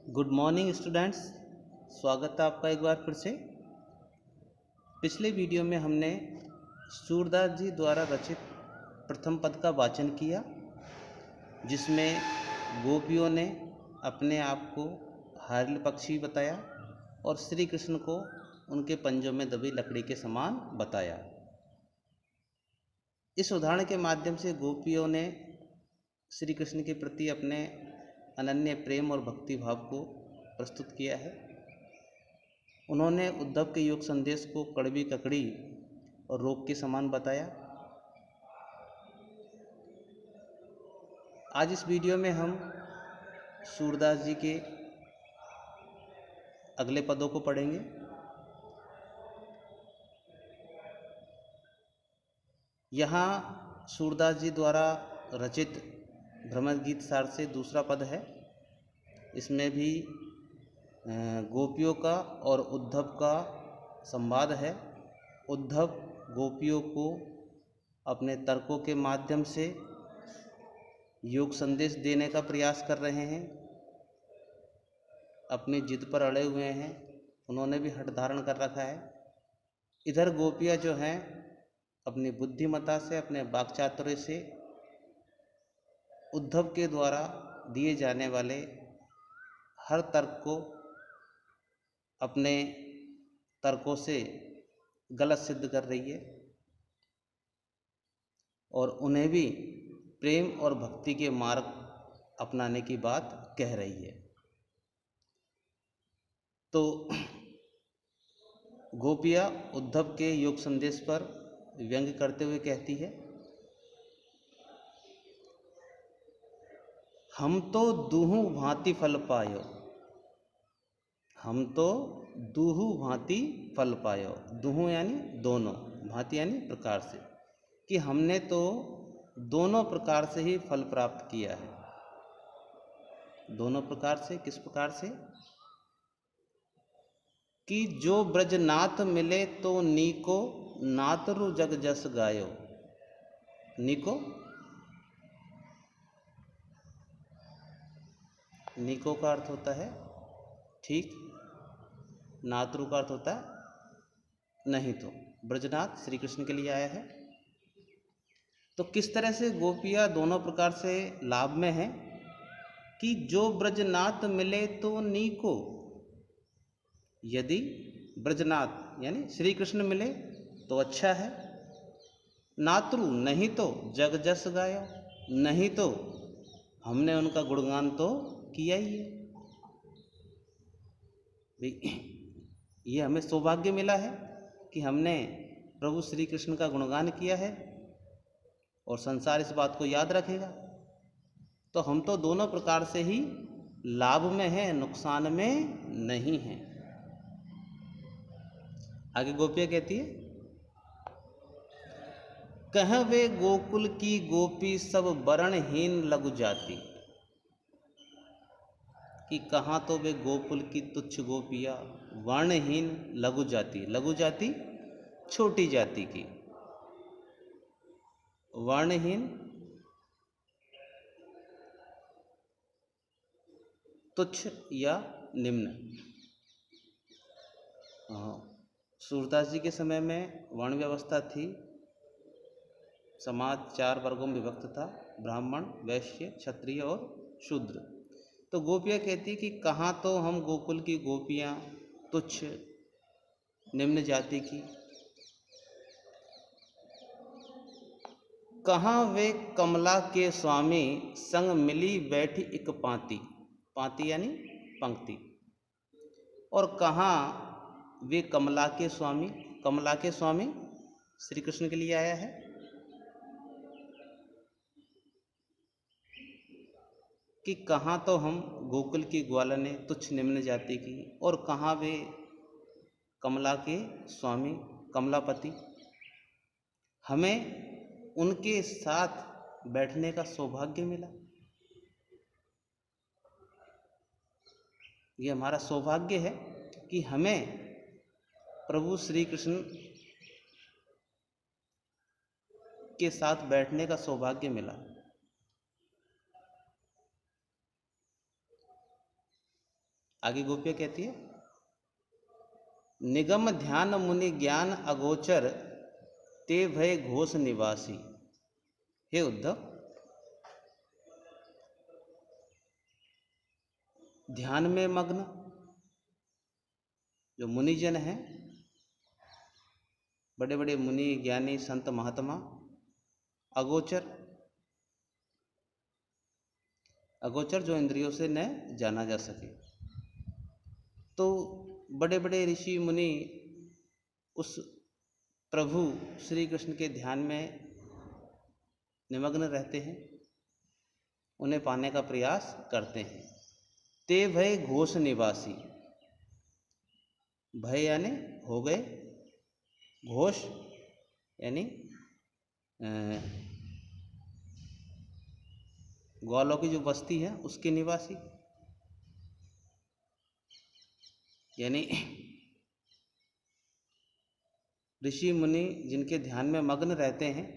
Good morning students. स्वागत है आपका एक बार फिर से। पिछले वीडियो में हमने सूरदास जी द्वारा रचित प्रथम पद का वाचन किया, जिसमें गोपियों ने अपने आप को हारिल पक्षी बताया और श्री कृष्ण को उनके पंजों में दबी लकड़ी के समान बताया। इस उदाहरण के माध्यम से गोपियों ने श्री कृष्ण के प्रति अपने अनन्य प्रेम और भक्ति भाव को प्रस्तुत किया है। उन्होंने उद्धव के योग संदेश को कड़वी ककड़ी और रोग के समान बताया। आज इस वीडियो में हम सूरदास जी के अगले पदों को पढ़ेंगे। यहाँ सूरदास जी द्वारा रचित भ्रमर गीत सार से दूसरा पद है। इसमें भी गोपियों का और उद्धव का संवाद है। उद्धव गोपियों को अपने तर्कों के माध्यम से योग संदेश देने का प्रयास कर रहे हैं, अपनी जिद पर अड़े हुए हैं, उन्होंने भी हठ धारण कर रखा है। इधर गोपियाँ जो हैं अपनी बुद्धिमत्ता से, अपने वाक्चातुर्य से उद्धव के द्वारा दिए जाने वाले हर तर्क को अपने तर्कों से गलत सिद्ध कर रही है और उन्हें भी प्रेम और भक्ति के मार्ग अपनाने की बात कह रही है। तो गोपियाँ उद्धव के योग संदेश पर व्यंग्य करते हुए कहती है, हम तो दूहु भांति फल पायो, हम तो दूहु भांति फल पायो। दूहु यानी दोनों, भांति यानी प्रकार से, कि हमने तो दोनों प्रकार से ही फल प्राप्त किया है। दोनों प्रकार से, किस प्रकार से? कि जो ब्रजनाथ मिले तो नीको, नातरु जग जस गायो। नीको, नीको का अर्थ होता है ठीक, नातरु का अर्थ होता है नहीं। तो ब्रजनाथ श्री कृष्ण के लिए आया है। तो किस तरह से गोपियाँ दोनों प्रकार से लाभ में हैं कि जो ब्रजनाथ मिले तो नीको, यदि ब्रजनाथ यानी श्री कृष्ण मिले तो अच्छा है। नातरु नहीं तो जग जस गायो, नहीं तो हमने उनका गुणगान तो किया ही है। ये हमें सौभाग्य मिला है कि हमने प्रभु श्री कृष्ण का गुणगान किया है और संसार इस बात को याद रखेगा। तो हम तो दोनों प्रकार से ही लाभ में हैं, नुकसान में नहीं हैं। आगे गोपियाँ कहती है, कहवे गोकुल की गोपी सब वर्णहीन लघु जाति। कि कहाँ तो वे गोकुल की तुच्छ गोपियाँ वर्णहीन लघु जाति, लघु जाति छोटी जाति की, वर्णहीन तुच्छ या निम्न। सूरदास जी के समय में वर्ण व्यवस्था थी। समाज 4 वर्गों में विभक्त था, ब्राह्मण, वैश्य, क्षत्रिय और शूद्र। तो गोपियाँ कहती कि कहाँ तो हम गोकुल की गोपियाँ तुच्छ निम्न जाति की, कहाँ वे कमला के स्वामी संग मिली बैठी एक पांति, पांति यानी पंक्ति, और कहाँ वे कमला के स्वामी, कमला के स्वामी श्री कृष्ण के लिए आया है। कि कहाँ तो हम गोकुल की ग्वालने तुच्छ निम्न जाति की, और कहाँ वे कमला के स्वामी कमलापति, हमें उनके साथ बैठने का सौभाग्य मिला। ये हमारा सौभाग्य है कि हमें प्रभु श्री कृष्ण के साथ बैठने का सौभाग्य मिला। आगे गोपियाँ कहती है, निगम ध्यान मुनि ज्ञान अगोचर ते भय घोष निवासी। हे उद्धव, ध्यान में मग्न जो मुनिजन हैं, बड़े बड़े मुनि ज्ञानी संत महात्मा, अगोचर, अगोचर जो इंद्रियों से न जाना जा सके, तो बड़े बड़े ऋषि मुनि उस प्रभु श्री कृष्ण के ध्यान में निमग्न रहते हैं, उन्हें पाने का प्रयास करते हैं। ते भय घोष निवासी, भय यानी हो गए, घोष यानी ग्वालों की जो बस्ती है उसके निवासी, यानी ऋषि मुनि जिनके ध्यान में मग्न रहते हैं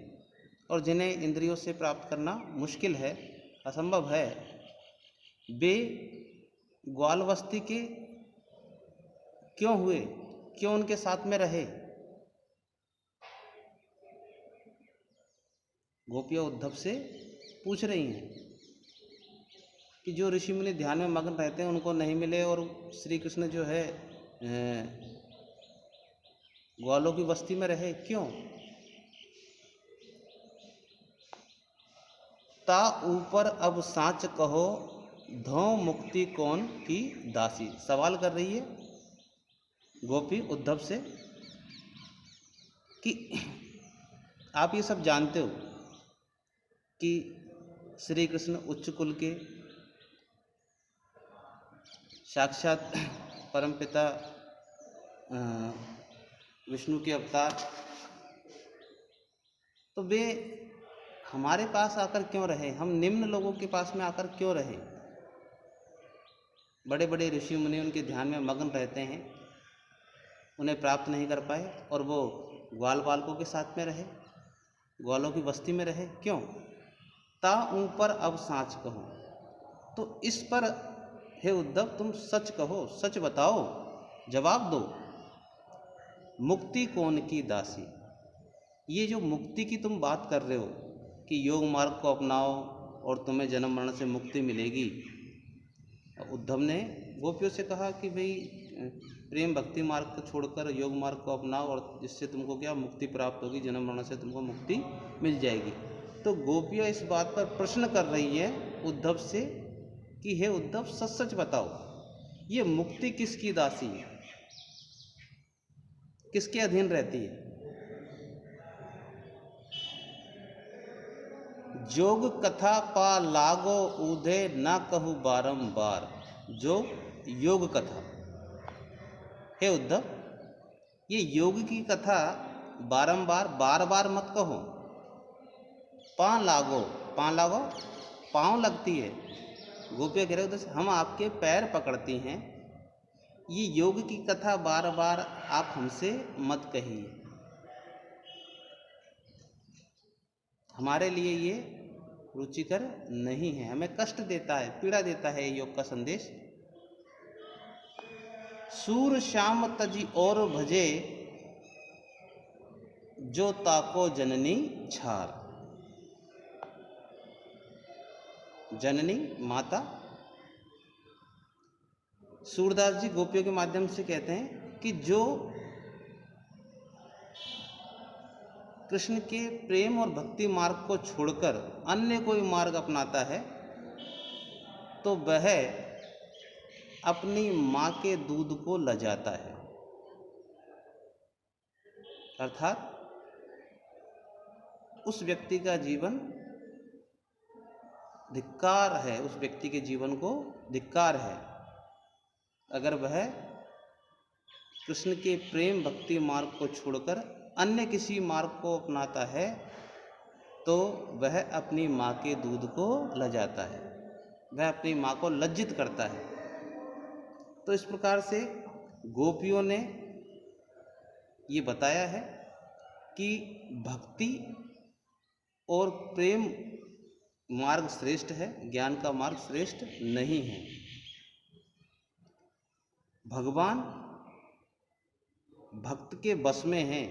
और जिन्हें इंद्रियों से प्राप्त करना मुश्किल है, असंभव है, वे ग्वाल बस्ती के क्यों हुए, क्यों उनके साथ में रहे। गोपियाँ उद्धव से पूछ रही हैं कि जो ऋषि मुनि ध्यान में मग्न रहते हैं उनको नहीं मिले और श्री कृष्ण जो है ग्वालों की बस्ती में रहे, क्यों। ता ऊपर अब साँच कहो धो मुक्ति कौन की दासी। सवाल कर रही है गोपी उद्धव से कि आप ये सब जानते हो कि श्री कृष्ण उच्च कुल के साक्षात परमपिता विष्णु के अवतार, तो वे हमारे पास आकर क्यों रहे, हम निम्न लोगों के पास में आकर क्यों रहे। बड़े बड़े ऋषि मुनि उनके ध्यान में मग्न रहते हैं, उन्हें प्राप्त नहीं कर पाए और वो ग्वाल बालकों के साथ में रहे, ग्वालों की बस्ती में रहे, क्यों। ता ऊपर अब साँच कहो, तो इस पर हे उद्धव तुम सच कहो, सच बताओ, जवाब दो। मुक्ति कौन की दासी, ये जो मुक्ति की तुम बात कर रहे हो कि योग मार्ग को अपनाओ और तुम्हें जन्म मरण से मुक्ति मिलेगी। उद्धव ने गोपियों से कहा कि भाई प्रेम भक्ति मार्ग को छोड़कर योग मार्ग को अपनाओ और जिससे तुमको क्या मुक्ति प्राप्त होगी, जन्म मरण से तुमको मुक्ति मिल जाएगी। तो गोपियाँ इस बात पर प्रश्न कर रही है उद्धव से कि हे उद्धव सच सच बताओ, ये मुक्ति किसकी दासी है, किसके अधीन रहती है। जोग कथा पा लागो ऊधे ना कहूँ बारंबार। जोग योग कथा, हे उद्धव ये योग की कथा बारंबार बार बार मत कहो। पाँव लागो, पाँव लागो, पाँव लगती है। गोपियाँ कह रहे उधर से हम आपके पैर पकड़ती हैं, ये योग की कथा बार बार आप हमसे मत कहिए, हमारे लिए ये रुचिकर नहीं है, हमें कष्ट देता है, पीड़ा देता है योग का संदेश। सूर श्याम तजी और भजे जो ताको जननी छार। जननी माता, सूरदास जी गोपियों के माध्यम से कहते हैं कि जो कृष्ण के प्रेम और भक्ति मार्ग को छोड़कर अन्य कोई मार्ग अपनाता है तो वह अपनी माँ के दूध को लजाता है, अर्थात उस व्यक्ति का जीवन धिक्कार है, उस व्यक्ति के जीवन को धिक्कार है अगर वह कृष्ण के प्रेम भक्ति मार्ग को छोड़कर अन्य किसी मार्ग को अपनाता है तो वह अपनी माँ के दूध को लजाता है, वह अपनी माँ को लज्जित करता है। तो इस प्रकार से गोपियों ने ये बताया है कि भक्ति और प्रेम मार्ग श्रेष्ठ है, ज्ञान का मार्ग श्रेष्ठ नहीं है। भगवान भक्त के बस में है।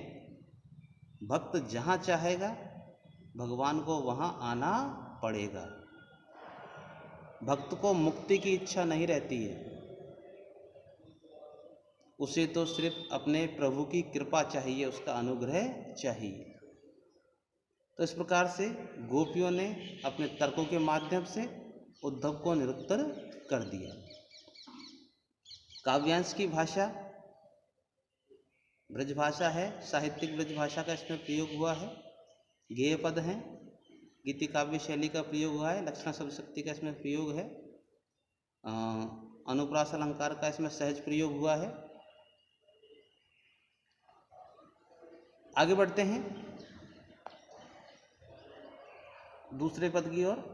भक्त जहाँ चाहेगा भगवान को वहाँ आना पड़ेगा। भक्त को मुक्ति की इच्छा नहीं रहती है, उसे तो सिर्फ अपने प्रभु की कृपा चाहिए, उसका अनुग्रह चाहिए। तो इस प्रकार से गोपियों ने अपने तर्कों के माध्यम से उद्धव को निरुत्तर कर दिया। काव्यांश की भाषा ब्रज भाषा है, साहित्यिक ब्रज भाषा का इसमें प्रयोग हुआ है। गेय पद हैं, गीति काव्य शैली का प्रयोग हुआ है। लक्षणा शब्द शक्ति का इसमें प्रयोग है। अनुप्रास अलंकार का इसमें सहज प्रयोग हुआ है। आगे बढ़ते हैं दूसरे पद की ओर।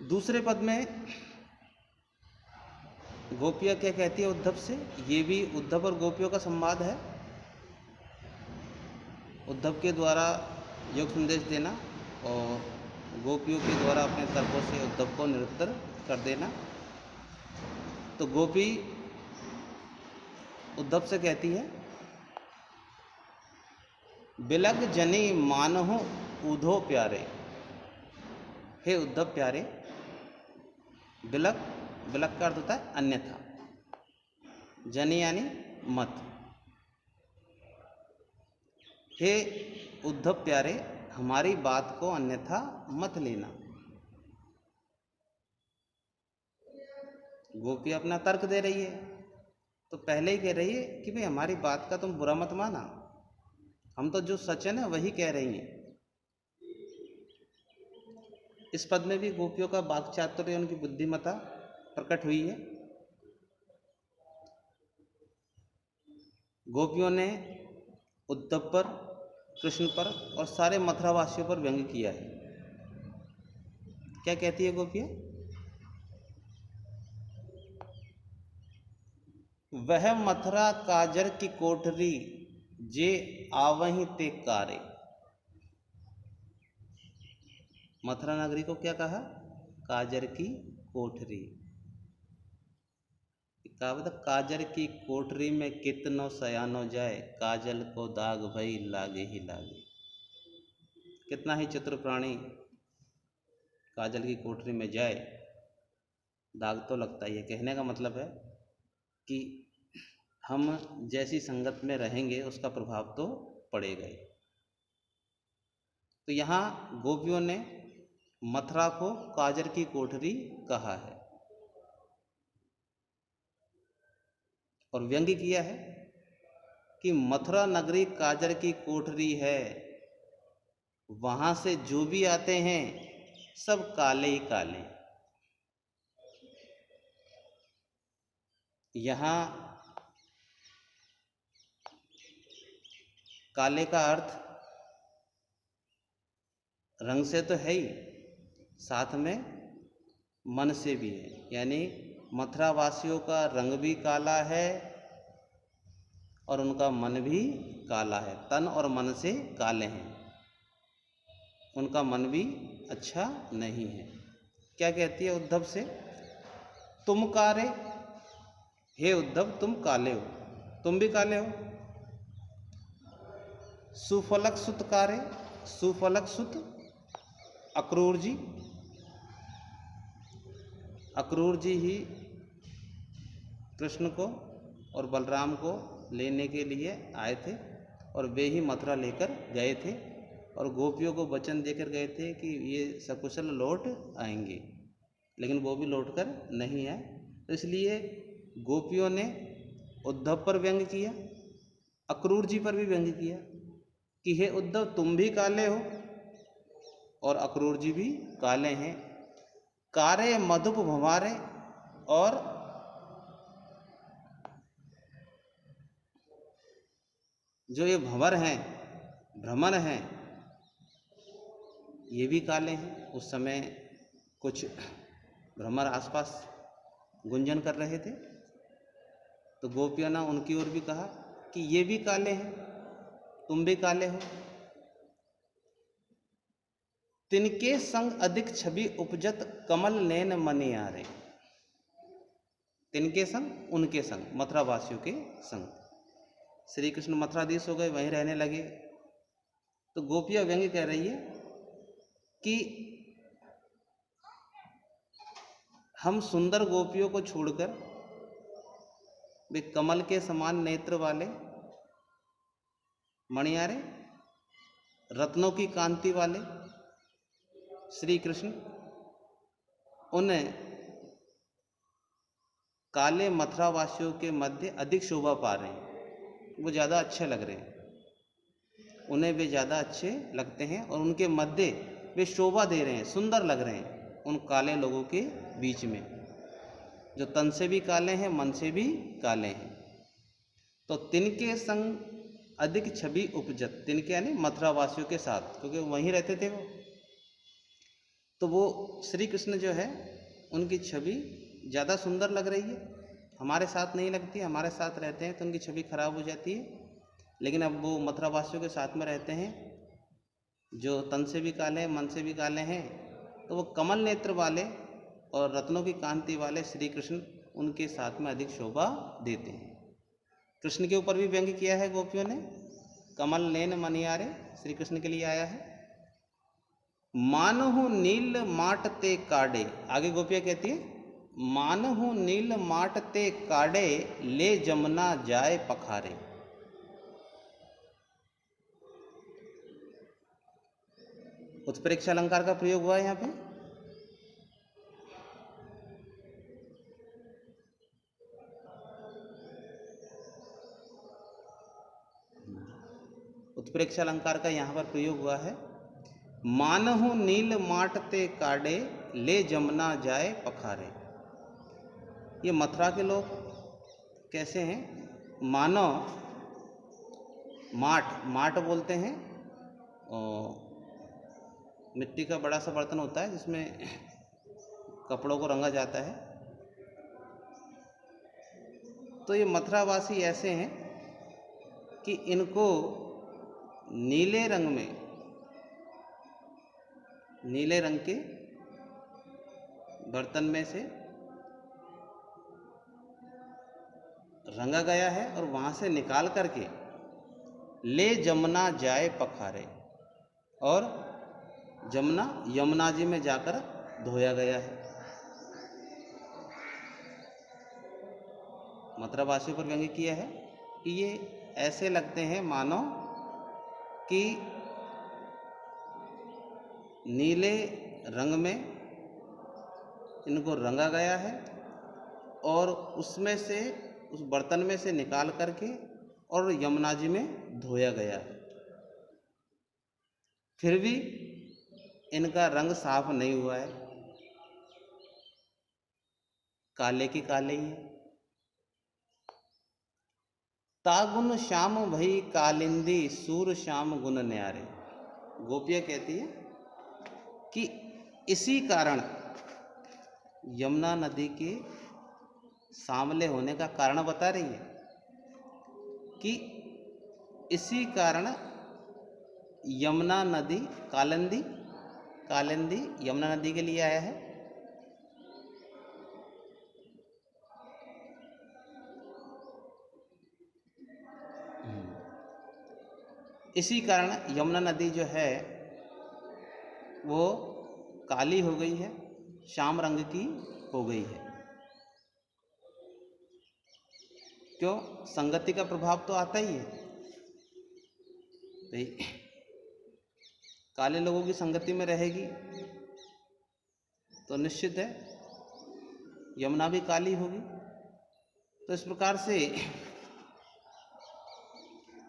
दूसरे पद में गोपियाँ क्या कहती है उद्धव से, ये भी उद्धव और गोपियों का संवाद है। उद्धव के द्वारा योग संदेश देना और गोपियों के द्वारा अपने तर्कों से उद्धव को निरुत्तर कर देना। तो गोपी उद्धव से कहती है, बिलग जनी मानहु उधो प्यारे। हे उद्धव प्यारे, बिलग, बिलग का अर्थ होता है अन्यथा, जनी यानी मत। हे उद्धव प्यारे, हमारी बात को अन्यथा मत लेना। गोपी अपना तर्क दे रही है, तो पहले ही कह रही है कि भाई हमारी बात का तुम बुरा मत माना, हम तो जो सच है ना वही कह रही हैं। इस पद में भी गोपियों का वाक् चातुर्य, उनकी बुद्धिमता प्रकट हुई है। गोपियों ने उद्धव पर, कृष्ण पर और सारे मथुरावासियों पर व्यंग किया है। क्या कहती है गोपियाँ? वह मथुरा काजर की कोठरी जे आवहीं ते कारे। मथुरा नगरी को क्या कहा? काजर की कोठरी। कहावत, काजर की कोठरी में कितनो सयानो जाए, काजल को दाग भई लागे ही लागे। कितना ही चित्र प्राणी काजल की कोठरी में जाए, दाग तो लगता ही है। कहने का मतलब है कि हम जैसी संगत में रहेंगे उसका प्रभाव तो पड़ेगा ही। तो यहाँ गोपियों ने मथुरा को काजर की कोठरी कहा है और व्यंग किया है कि मथुरा नगरी काजर की कोठरी है, वहां से जो भी आते हैं सब काले ही काले। यहाँ काले का अर्थ रंग से तो है ही, साथ में मन से भी है। यानी मथुरा वासियों का रंग भी काला है और उनका मन भी काला है। तन और मन से काले हैं, उनका मन भी अच्छा नहीं है। क्या कहती है उद्धव से? तुम कारे, हे उद्धव तुम काले हो, तुम भी काले हो। सुफलक सुत कारे, सुफलक सुत अक्रूर जी। अक्रूर जी ही कृष्ण को और बलराम को लेने के लिए आए थे और वे ही मथुरा लेकर गए थे और गोपियों को वचन देकर गए थे कि ये सकुशल लौट आएंगे, लेकिन वो भी लौट कर नहीं आए। तो इसलिए गोपियों ने उद्धव पर व्यंग किया, अक्रूर जी पर भी व्यंग किया कि हे उद्धव तुम भी काले हो और अक्रूर जी भी काले हैं। कारे मधुप भंवारे, और जो ये भंवर हैं, भ्रमर हैं, ये भी काले हैं। उस समय कुछ भ्रमर आसपास गुंजन कर रहे थे। तो गोपियों ने उनकी ओर भी कहा कि ये भी काले हैं, तुम भी काले हो। तिनके संग अधिक छवि उपजत कमल नैन मनियारे। तिनके संग, उनके संग, मथुरा वासियों के संग। श्री कृष्ण मथुराधीश हो गए, वहीं रहने लगे। तो गोपियां व्यंग्य कह रही है कि हम सुंदर गोपियों को छोड़कर वे कमल के समान नेत्र वाले, मणियारे, रत्नों की कांति वाले श्री कृष्ण उन काले मथुरावासियों के मध्य अधिक शोभा पा रहे हैं। वो ज़्यादा अच्छे लग रहे हैं, उन्हें वे ज़्यादा अच्छे लगते हैं और उनके मध्य वे शोभा दे रहे हैं, सुंदर लग रहे हैं उन काले लोगों के बीच में, जो तन से भी काले हैं, मन से भी काले हैं। तो तिनके संग अधिक छवि उपजत, तिनके यानी मथुरावासियों के साथ, क्योंकि वहीं रहते थे वो। तो वो श्री कृष्ण जो है उनकी छवि ज़्यादा सुंदर लग रही है, हमारे साथ नहीं लगती। हमारे साथ रहते हैं तो उनकी छवि खराब हो जाती है। लेकिन अब वो मथुरावासियों के साथ में रहते हैं जो तन से भी काले हैं, मन से भी काले हैं, तो वो कमल नेत्र वाले और रत्नों की कांति वाले श्री कृष्ण उनके साथ में अधिक शोभा देते हैं। कृष्ण के ऊपर भी व्यंग्य किया है गोपियों ने। कमल नैन मनियारे श्री कृष्ण के लिए आया है। मानहु नील माट ते काडे, आगे गोपियां कहती है मानहु नील माट ते काडे, ले जमुना जाए पखारे। उत्प्रेक्षा अलंकार का प्रयोग हुआ है यहाँ पे। उत्प्रेक्षा अलंकार का यहाँ पर प्रयोग हुआ है। मानहु नील माट ते काडे, ले जमुना जाए पखारे। ये मथुरा के लोग कैसे हैं? मानो माट, माट बोलते हैं, और मिट्टी का बड़ा सा बर्तन होता है जिसमें कपड़ों को रंगा जाता है। तो ये मथुरावासी ऐसे हैं कि इनको नीले रंग में, नीले रंग के बर्तन में से रंगा गया है और वहाँ से निकाल करके ले जमुना जाए पखारे, और जमुना, यमुना जी में जाकर धोया गया है। मथुरावासियों पर व्यंग्य किया है कि ये ऐसे लगते हैं मानो कि नीले रंग में इनको रंगा गया है और उसमें से, उस बर्तन में से निकाल करके और यमुना जी में धोया गया है। फिर भी इनका रंग साफ नहीं हुआ है, काले की काले ही है। तागुन श्याम भई कालिंदी, सूर श्याम गुण न्यारे। गोपियाँ कहती है कि इसी कारण, यमुना नदी के सांवले होने का कारण बता रही है कि इसी कारण यमुना नदी, कालिंदी, कालिंदी यमुना नदी के लिए आया है। इसी कारण यमुना नदी जो है वो काली हो गई है, श्याम रंग की हो गई है। क्यों? संगति का प्रभाव तो आता ही है भाई। काले लोगों की संगति में रहेगी तो निश्चित है यमुना भी काली होगी। तो इस प्रकार से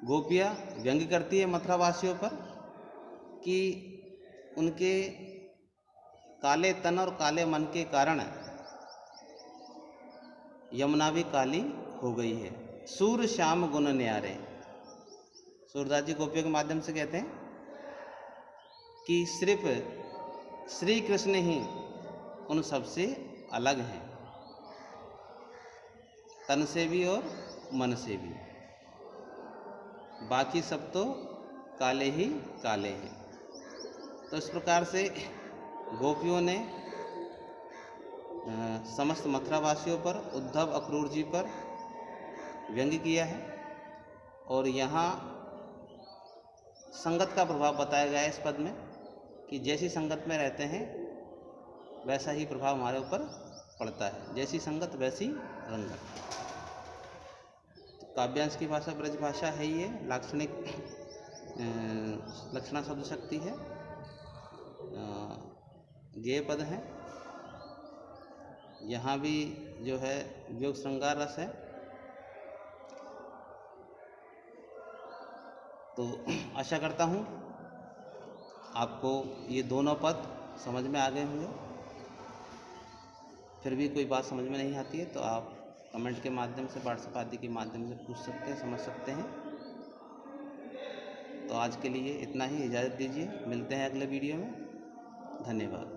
गोपियाँ व्यंग्य करती है मथुरावासियों पर कि उनके काले तन और काले मन के कारण यमुना भी काली हो गई है। सूर श्याम गुण न्यारे, सूरदास जी गोपियों के माध्यम से कहते हैं कि सिर्फ श्री कृष्ण ही उन सबसे अलग हैं। तन से भी और मन से भी, बाकी सब तो काले ही काले हैं। तो इस प्रकार से गोपियों ने समस्त मथुरावासियों पर, उद्धव अक्रूर जी पर व्यंग्य किया है। और यहाँ संगत का प्रभाव बताया गया है इस पद में कि जैसी संगत में रहते हैं वैसा ही प्रभाव हमारे ऊपर पड़ता है, जैसी संगत वैसी रंगत। तो काव्यांश की भाषा ब्रज भाषा है, ये लाक्षणिक लक्षणा शब्द शक्ति है, गेय पद है। यहाँ भी जो है वियोग श्रृंगार रस है। तो आशा करता हूँ आपको ये दोनों पद समझ में आ गए होंगे। फिर भी कोई बात समझ में नहीं आती है तो आप कमेंट के माध्यम से, व्हाट्सएप आदि के माध्यम से पूछ सकते हैं, समझ सकते हैं। तो आज के लिए इतना ही, इजाज़त दीजिए, मिलते हैं अगले वीडियो में। धन्यवाद।